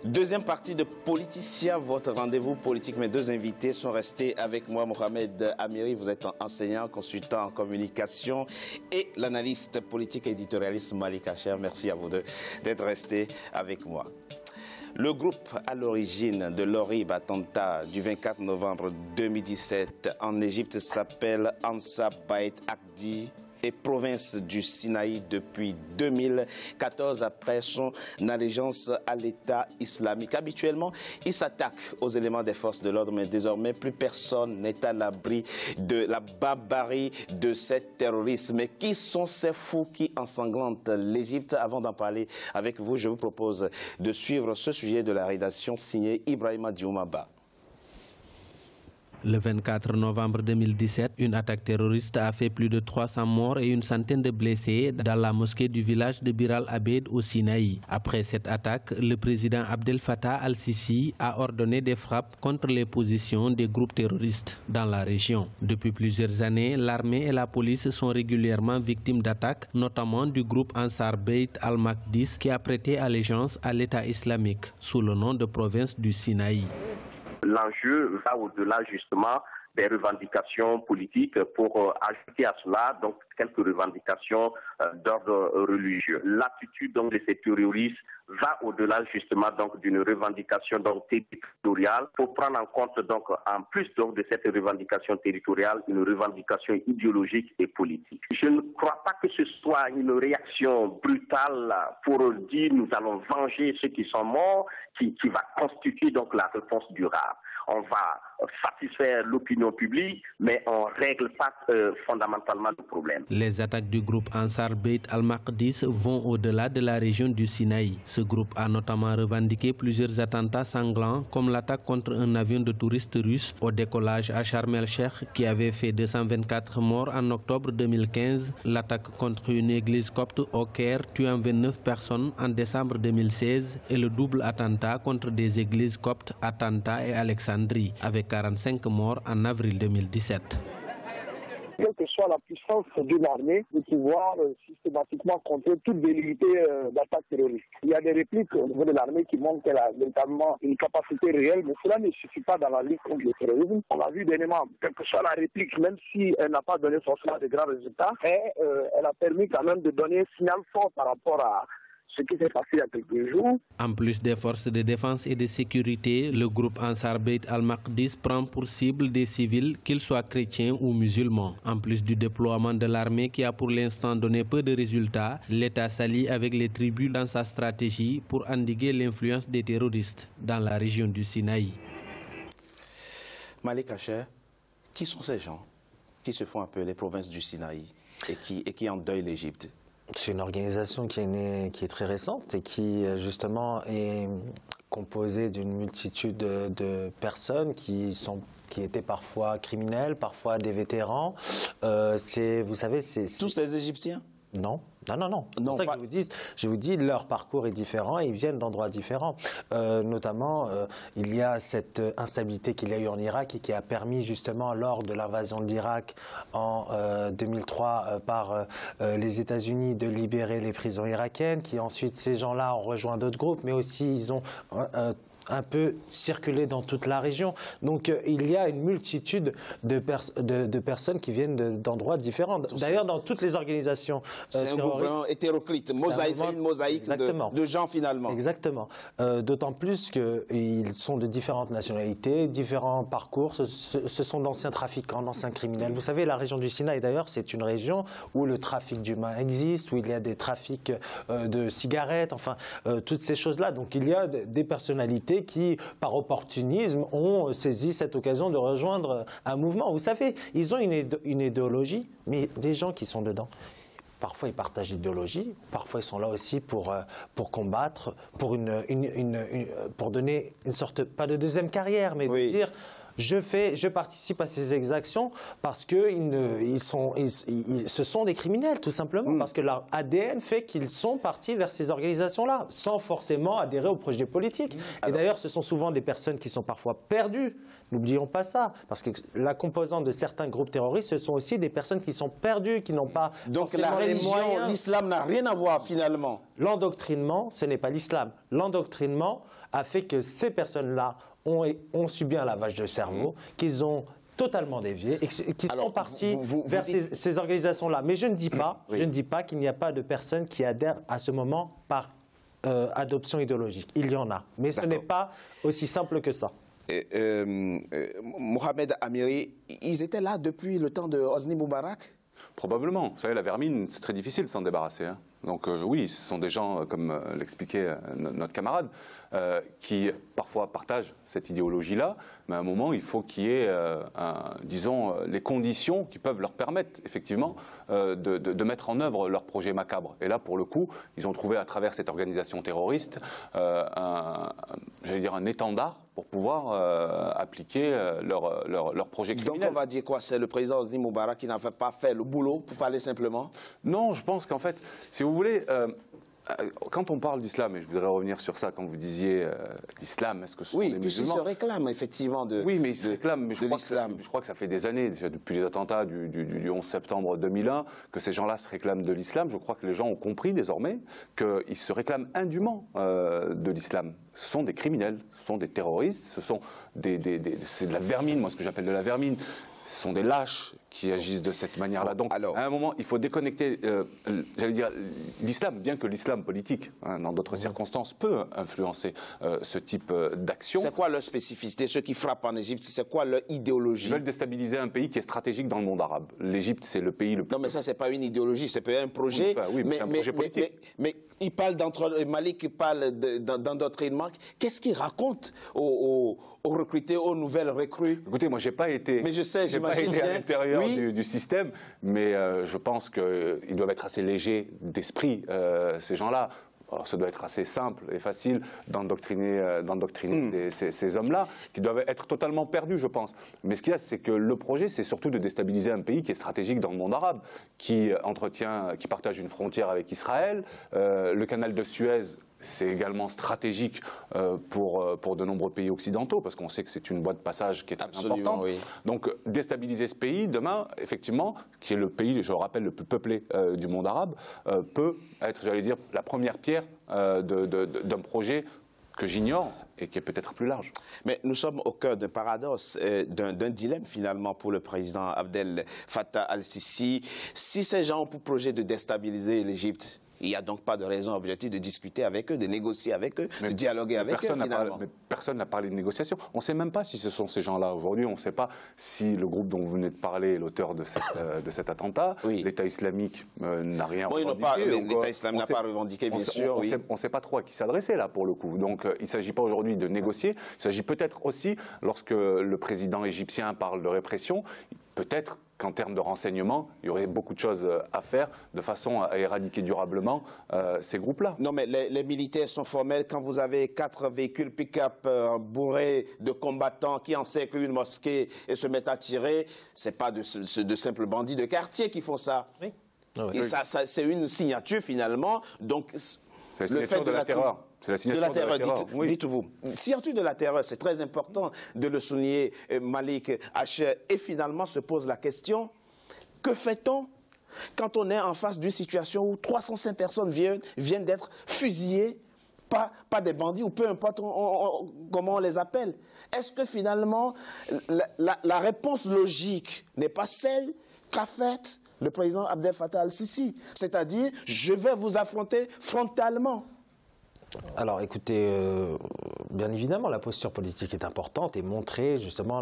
Deuxième partie de Politicien, votre rendez-vous politique. Mes deux invités sont restés avec moi. Mohamed Amiri, vous êtes enseignant, consultant en communication, et l'analyste politique et éditorialiste Malik Hacher. Merci à vous deux d'être restés avec moi. Le groupe à l'origine de l'horrible attentat du 24 novembre 2017 en Égypte s'appelle Ansar Bait Akdi et province du Sinaï depuis 2014 après son allégeance à l'État islamique. Habituellement, il s'attaque aux éléments des forces de l'ordre, mais désormais, plus personne n'est à l'abri de la barbarie de ces terroristes. Mais qui sont ces fous qui ensanglantent l'Égypte? Avant d'en parler avec vous, je vous propose de suivre ce sujet de la rédaction signée Ibrahima Dioumaba. Le 24 novembre 2017, une attaque terroriste a fait plus de 300 morts et une centaine de blessés dans la mosquée du village de Bir al-Abed au Sinaï. Après cette attaque, le président Abdel Fattah al-Sisi a ordonné des frappes contre les positions des groupes terroristes dans la région. Depuis plusieurs années, l'armée et la police sont régulièrement victimes d'attaques, notamment du groupe Ansar Bait al-Maqdis qui a prêté allégeance à l'État islamique sous le nom de province du Sinaï. L'enjeu va au-delà justement des revendications politiques pour ajouter à cela donc quelques revendications d'ordre religieux. L'attitude donc de ces terroristes va au-delà justement donc d'une revendication donc territoriale pour prendre en compte donc en plus donc de cette revendication territoriale une revendication idéologique et politique. Je ne crois pas que ce soit une réaction brutale pour dire nous allons venger ceux qui sont morts qui va constituer donc la réponse durable. On va satisfaire l'opinion publique, mais on ne règle pas fondamentalement le problème. Les attaques du groupe Ansar Bait al-Maqdis vont au-delà de la région du Sinaï. Ce groupe a notamment revendiqué plusieurs attentats sanglants, comme l'attaque contre un avion de touristes russes au décollage à Sharm el-Sheikh qui avait fait 224 morts en octobre 2015, l'attaque contre une église copte au Caire tuant 29 personnes en décembre 2016 et le double attentat contre des églises coptes à Tanta et Alexandrie, avec 45 morts en avril 2017. Quelle que soit la puissance de l'armée, de pouvoir systématiquement contrer toute velléité d'attaque terroriste. Il y a des répliques au niveau de l'armée qui montrent qu'elle a véritablement une capacité réelle, mais cela ne suffit pas dans la lutte contre le terrorisme. On l'a vu dernièrement, quelle que soit la réplique, même si elle n'a pas donné forcément de grands résultats, elle a permis quand même de donner un signal fort par rapport à ce qui s'est passé il y a quelques jours. En plus des forces de défense et de sécurité, le groupe Ansar Bait al-Maqdis prend pour cible des civils, qu'ils soient chrétiens ou musulmans. En plus du déploiement de l'armée qui a pour l'instant donné peu de résultats, l'État s'allie avec les tribus dans sa stratégie pour endiguer l'influence des terroristes dans la région du Sinaï. Malik Hacher, qui sont ces gens qui se font appeler provinces du Sinaï et qui endeuillent l'Égypte? C'est une organisation qui est très récente et qui justement est composée d'une multitude de personnes qui étaient parfois criminels, parfois des vétérans. Vous savez, c'est tous les Égyptiens? Non. Non. C'est pour ça que je vous dis, leur parcours est différent et ils viennent d'endroits différents. Notamment, il y a cette instabilité qu'il y a eu en Irak et qui a permis justement lors de l'invasion de l'Irak en 2003 par les États-Unis de libérer les prisons irakiennes, qui ensuite ces gens-là ont rejoint d'autres groupes, mais aussi ils ont un peu circulé dans toute la région. Donc il y a une multitude de personnes qui viennent d'endroits différents. D'ailleurs, dans toutes les organisations c'est un groupe vraiment hétéroclite, c'est une mosaïque de gens finalement. Exactement. D'autant plus qu'ils sont de différentes nationalités, différents parcours. Ce sont d'anciens trafiquants, d'anciens criminels. Vous savez, la région du Sinaï, d'ailleurs, c'est une région où le trafic d'humains existe, où il y a des trafics de cigarettes, enfin, toutes ces choses-là. Donc il y a des personnalités qui, par opportunisme, ont saisi cette occasion de rejoindre un mouvement. Vous savez, ils ont une idéologie, mais des gens qui sont dedans, parfois ils partagent l'idéologie, parfois ils sont là aussi pour combattre, pour donner une sorte, pas de deuxième carrière, mais de dire je participe à ces exactions parce que ce sont des criminels, tout simplement, parce que leur ADN fait qu'ils sont partis vers ces organisations-là, sans forcément adhérer au projet politique. Et d'ailleurs, ce sont souvent des personnes qui sont parfois perdues. N'oublions pas ça, parce que la composante de certains groupes terroristes, ce sont aussi des personnes qui sont perdues, qui n'ont pas donc la religion, l'islam n'a rien à voir finalement. L'endoctrinement, ce n'est pas l'islam. L'endoctrinement a fait que ces personnes-là ont subi un lavage de cerveau, qu'ils ont totalement dévié et qui sont partis vers ces organisations-là. Mais je ne dis pas, qu'il n'y a pas de personnes qui adhèrent à ce moment par adoption idéologique. Il y en a, mais ce n'est pas aussi simple que ça. Mohamed Amiri, ils étaient là depuis le temps de Hosni Moubarak? Probablement. Vous savez, la vermine, c'est très difficile de s'en débarrasser. Hein. Donc oui, ce sont des gens, comme l'expliquait notre camarade, qui parfois partagent cette idéologie-là, mais à un moment, il faut qu'il y ait, disons, les conditions qui peuvent leur permettre, effectivement, de mettre en œuvre leur projet macabre. Et là, pour le coup, ils ont trouvé à travers cette organisation terroriste, j'allais dire, un étendard pour pouvoir appliquer leur projet criminel. Donc on va dire quoi? C'est le président Hosni Moubarak qui n'avait pas fait le boulot, pour parler simplement? Non, je pense qu'en fait, si vous voulez, quand on parle d'islam, et je voudrais revenir sur ça, quand vous disiez l'islam, est-ce que ce sont des musulmans? Oui, ils se réclament effectivement de l'islam. Oui, mais ils se réclament, mais je crois que ça fait des années, déjà depuis les attentats du 11 septembre 2001, que ces gens-là se réclament de l'islam. Je crois que les gens ont compris désormais qu'ils se réclament indûment de l'islam. Ce sont des criminels, ce sont des terroristes, c'est de la vermine, moi ce que j'appelle de la vermine. Ce sont des lâches qui agissent de cette manière-là. Donc, à un moment, il faut déconnecter, j'allais dire, l'islam, bien que l'islam politique, hein, dans d'autres circonstances, peut influencer ce type d'action. C'est quoi leur spécificité? Ceux qui frappent en Égypte, c'est quoi leur idéologie? Ils veulent déstabiliser un pays qui est stratégique dans le monde arabe. L'Égypte, c'est le pays le plus... Non, mais ça, c'est pas une idéologie, c'est un projet. Oui, mais c'est un projet politique. Mais il parle Malik parle d'endoctrinement. Qu'est-ce qu'il raconte aux recrutés, aux nouvelles recrues? Écoutez, moi, j'ai pas été... Mais je sais, j'imagine à l'intérieur du système, mais je pense qu'ils doivent être assez légers d'esprit, ces gens-là. Alors, ça doit être assez simple et facile d'endoctriner ces hommes-là, qui doivent être totalement perdus, je pense. Mais ce qu'il y a, c'est que le projet, c'est surtout de déstabiliser un pays qui est stratégique dans le monde arabe, qui partage une frontière avec Israël. Le canal de Suez, c'est également stratégique pour de nombreux pays occidentaux, parce qu'on sait que c'est une voie de passage qui est très importante. Oui. Donc, déstabiliser ce pays, demain, effectivement, qui est le pays, je le rappelle, le plus peuplé du monde arabe, peut être, j'allais dire, la première pierre d'un projet que j'ignore et qui est peut-être plus large. Mais nous sommes au cœur d'un paradoxe, d'un dilemme finalement pour le président Abdel Fattah al-Sisi. Si ces gens ont pour projet de déstabiliser l'Égypte, il n'y a donc pas de raison objective de discuter avec eux, de négocier avec eux, de dialoguer avec eux, finalement. Mais personne n'a parlé de négociation. On ne sait même pas si ce sont ces gens-là aujourd'hui. On ne sait pas si le groupe dont vous venez de parler est l'auteur de cet attentat. Oui. L'État islamique n'a rien revendiqué. L'État islamique n'a pas revendiqué, bien sûr. On ne sait pas trop à qui s'adresser, là, pour le coup. Donc, il ne s'agit pas aujourd'hui de négocier. Il s'agit peut-être aussi, lorsque le président égyptien parle de répression, peut-être qu'en termes de renseignement, il y aurait beaucoup de choses à faire de façon à éradiquer durablement ces groupes-là. Non, mais les militaires sont formels. Quand vous avez 4 véhicules pick-up bourrés de combattants qui encerclent une mosquée et se mettent à tirer, ce n'est pas de simples bandits de quartier qui font ça. Oui. Et ça c'est une signature, finalement. Donc, c'est la signature de la terreur. C'est la signature de la terreur. Dites-vous. Signature de la terreur, c'est très important de le souligner, Malik Hacher. Et finalement se pose la question, que fait-on quand on est en face d'une situation où 305 personnes viennent d'être fusillées par des bandits ou peu importe comment on les appelle? Est-ce que finalement la réponse logique n'est pas celle qu'a faite le président Abdel Fattah al-Sisi? C'est-à-dire, je vais vous affronter frontalement. Alors écoutez, bien évidemment la posture politique est importante et montrer justement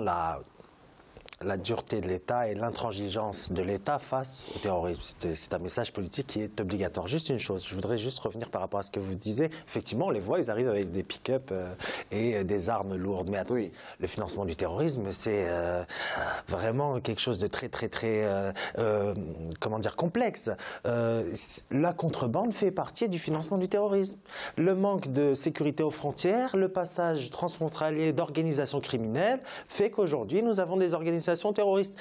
la dureté de l'État et l'intransigeance de l'État face au terrorisme. C'est un message politique qui est obligatoire. Juste une chose, je voudrais juste revenir par rapport à ce que vous disiez. Effectivement, on les voit, ils arrivent avec des pick-up et des armes lourdes. Mais attends, le financement du terrorisme, c'est vraiment quelque chose de très comment dire, complexe. La contrebande fait partie du financement du terrorisme. Le manque de sécurité aux frontières, le passage transfrontalier d'organisations criminelles fait qu'aujourd'hui, nous avons des organisations terroristes.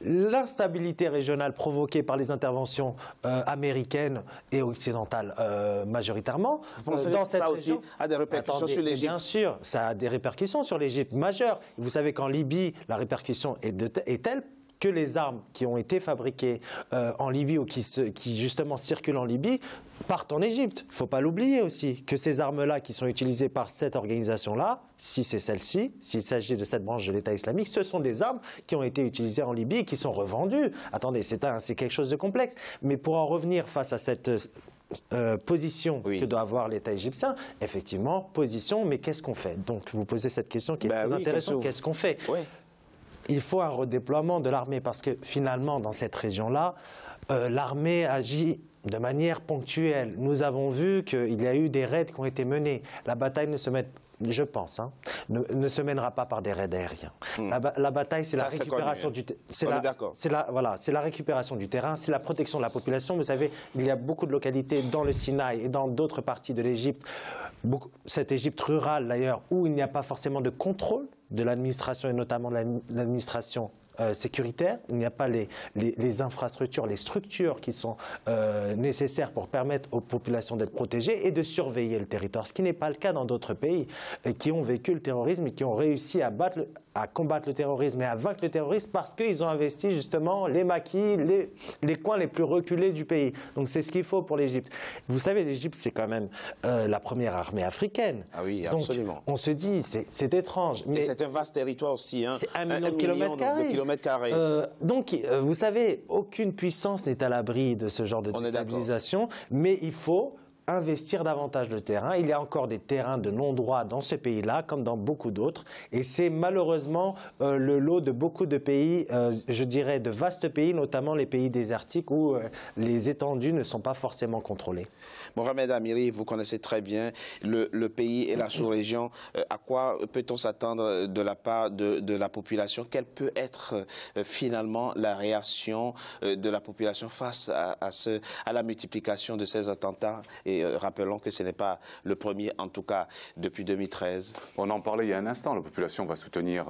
L'instabilité régionale provoquée par les interventions américaines et occidentales majoritairement, dans cette ça région, aussi a des répercussions sur l'Égypte. Bien sûr, ça a des répercussions sur l'Égypte majeures. Vous savez qu'en Libye, la répercussion est telle que les armes qui ont été fabriquées en Libye ou qui justement circulent en Libye partent en Égypte. Il ne faut pas l'oublier aussi, que ces armes-là qui sont utilisées par cette organisation-là, si c'est celle-ci, s'il s'agit de cette branche de l'État islamique, ce sont des armes qui ont été utilisées en Libye et qui sont revendues. Attendez, c'est quelque chose de complexe. Mais pour en revenir face à cette position que doit avoir l'État égyptien, effectivement, position, mais qu'est-ce qu'on fait? Donc vous posez cette question qui est très intéressante, qu'est-ce qu'on fait? Il faut un redéploiement de l'armée parce que finalement, dans cette région-là, l'armée agit de manière ponctuelle. Nous avons vu qu'il y a eu des raids qui ont été menés. La bataille ne se met, je pense, ne se mènera pas par des raids aériens. La bataille, c'est la récupération du c'est la récupération du terrain, c'est la protection de la population. Vous savez, il y a beaucoup de localités dans le Sinaï et dans d'autres parties de l'Égypte, cette Égypte rurale d'ailleurs, où il n'y a pas forcément de contrôle de l'administration et notamment de l'administration sécuritaire. Il n'y a pas les infrastructures, les structures qui sont nécessaires pour permettre aux populations d'être protégées et de surveiller le territoire, ce qui n'est pas le cas dans d'autres pays qui ont vécu le terrorisme et qui ont réussi à combattre le terrorisme et à vaincre le terrorisme parce qu'ils ont investi justement les maquis, les coins les plus reculés du pays. Donc c'est ce qu'il faut pour l'Égypte. Vous savez, l'Égypte, c'est quand même la première armée africaine. Ah oui, absolument. Donc on se dit, c'est étrange. Mais c'est un vaste territoire aussi. C'est 1 million de kilomètres carrés. Donc, vous savez, aucune puissance n'est à l'abri de ce genre de déstabilisation, mais il faut investir davantage de terrain. Il y a encore des terrains de non-droit dans ce pays-là, comme dans beaucoup d'autres. Et c'est malheureusement le lot de beaucoup de pays, je dirais de vastes pays, notamment les pays désertiques où les étendues ne sont pas forcément contrôlées. Mohamed Amiri, vous connaissez très bien le pays et la sous-région. À quoi peut-on s'attendre de la part de la population? Quelle peut être finalement la réaction de la population face à la multiplication de ces attentats? Et rappelons que ce n'est pas le premier, en tout cas depuis 2013. On en parlait il y a un instant, la population va soutenir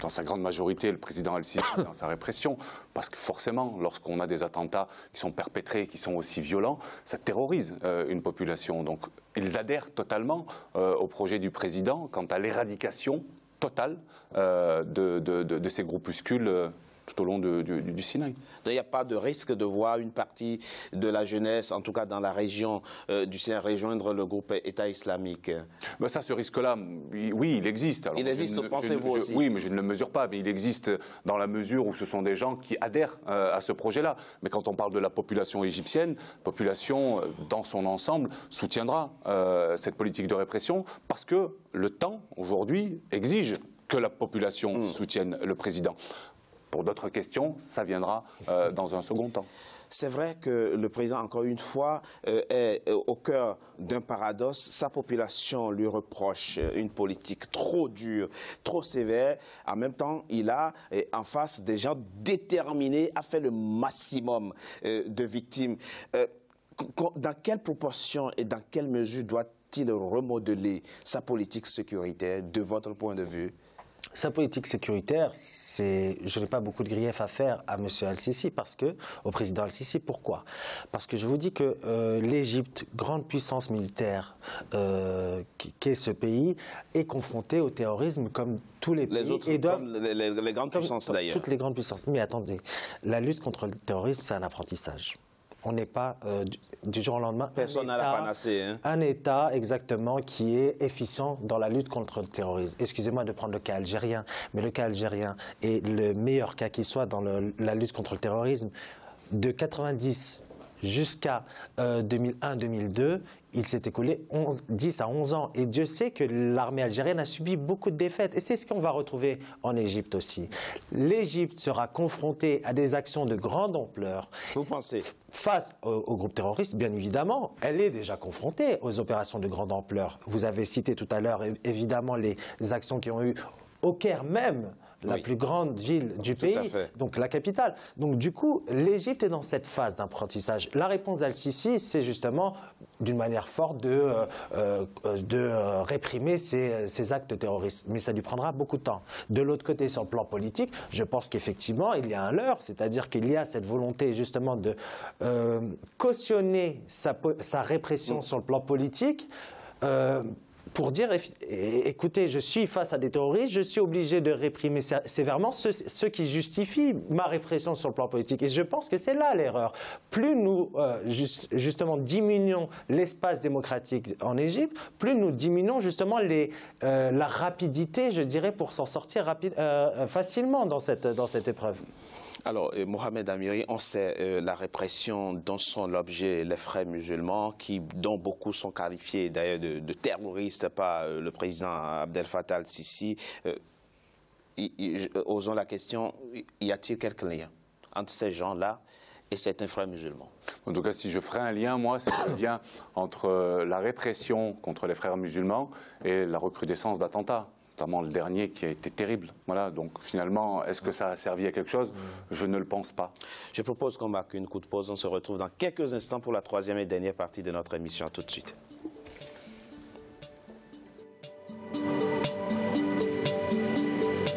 dans sa grande majorité le président Al-Sisi dans sa répression, parce que forcément, lorsqu'on a des attentats qui sont perpétrés, qui sont aussi violents, ça terrorise une population. Donc ils adhèrent totalement au projet du président quant à l'éradication totale de ces groupuscules tout au long du Sinaï. Il n'y a pas de risque de voir une partie de la jeunesse, en tout cas dans la région du Sinaï, rejoindre le groupe État islamique? Ben ça, ce risque-là, oui, il existe. Alors, il existe, pensez-vous aussi? Oui, mais je ne le mesure pas. Mais il existe dans la mesure où ce sont des gens qui adhèrent à ce projet-là. Mais quand on parle de la population égyptienne, la population, dans son ensemble, soutiendra cette politique de répression parce que le temps, aujourd'hui, exige que la population soutienne le président. Pour d'autres questions, ça viendra dans un second temps. C'est vrai que le président, encore une fois, est au cœur d'un paradoxe. Sa population lui reproche une politique trop dure, trop sévère. En même temps, il a en face des gens déterminés à faire le maximum de victimes. Dans quelle proportion et dans quelle mesure doit-il remodeler sa politique sécuritaire de votre point de vue? Sa politique sécuritaire, je n'ai pas beaucoup de griefs à faire à M. Al-Sisi, au président Al-Sisi. Pourquoi? Parce que je vous dis que l'Égypte, grande puissance militaire qu'est ce pays, est confrontée au terrorisme comme tous les pays. Les grandes puissances d'ailleurs. Toutes les grandes puissances. Mais attendez, la lutte contre le terrorisme, c'est un apprentissage. On n'est pas du jour au lendemain. Personne n'a la panacée. Hein. Un État, exactement, qui est efficient dans la lutte contre le terrorisme. Excusez-moi de prendre le cas algérien, mais le cas algérien est le meilleur cas qui soit dans la lutte contre le terrorisme. De 90 jusqu'à 2001-2002, il s'est écoulé 10 à 11 ans. Et Dieu sait que l'armée algérienne a subi beaucoup de défaites. Et c'est ce qu'on va retrouver en Égypte aussi. L'Égypte sera confrontée à des actions de grande ampleur. Vous pensez? Face aux groupes terroristes, bien évidemment, elle est déjà confrontée aux opérations de grande ampleur. Vous avez cité tout à l'heure, évidemment, les actions qui ont eu au Caire même, la plus grande ville du pays, donc la capitale. Donc du coup, l'Égypte est dans cette phase d'apprentissage. La réponse d'Al-Sisi, c'est justement, d'une manière forte, de réprimer ces actes terroristes. Mais ça lui prendra beaucoup de temps. De l'autre côté, sur le plan politique, je pense qu'effectivement, il y a un leurre, c'est-à-dire qu'il y a cette volonté justement de cautionner sa répression sur le plan politique, pour dire, écoutez, je suis face à des terroristes, je suis obligé de réprimer sévèrement ceux qui justifient ma répression sur le plan politique. Et je pense que c'est là l'erreur. Plus nous, justement, diminuons l'espace démocratique en Égypte, plus nous diminuons justement la rapidité, je dirais, pour s'en sortir facilement dans cette épreuve. Alors, Mohamed Amiri, on sait la répression dont sont l'objet les frères musulmans, dont beaucoup sont qualifiés d'ailleurs de terroristes par le président Abdel Fattah al-Sisi. Osons la question, y a-t-il quelques liens entre ces gens-là et certains frères musulmans? En tout cas, si je ferais un lien, moi, c'est le lien entre la répression contre les frères musulmans et la recrudescence d'attentats, notamment le dernier qui a été terrible. Voilà, donc finalement, est-ce que ça a servi à quelque chose? Je ne le pense pas. Je propose qu'on marque une courte pause. On se retrouve dans quelques instants pour la troisième et dernière partie de notre émission. À tout de suite.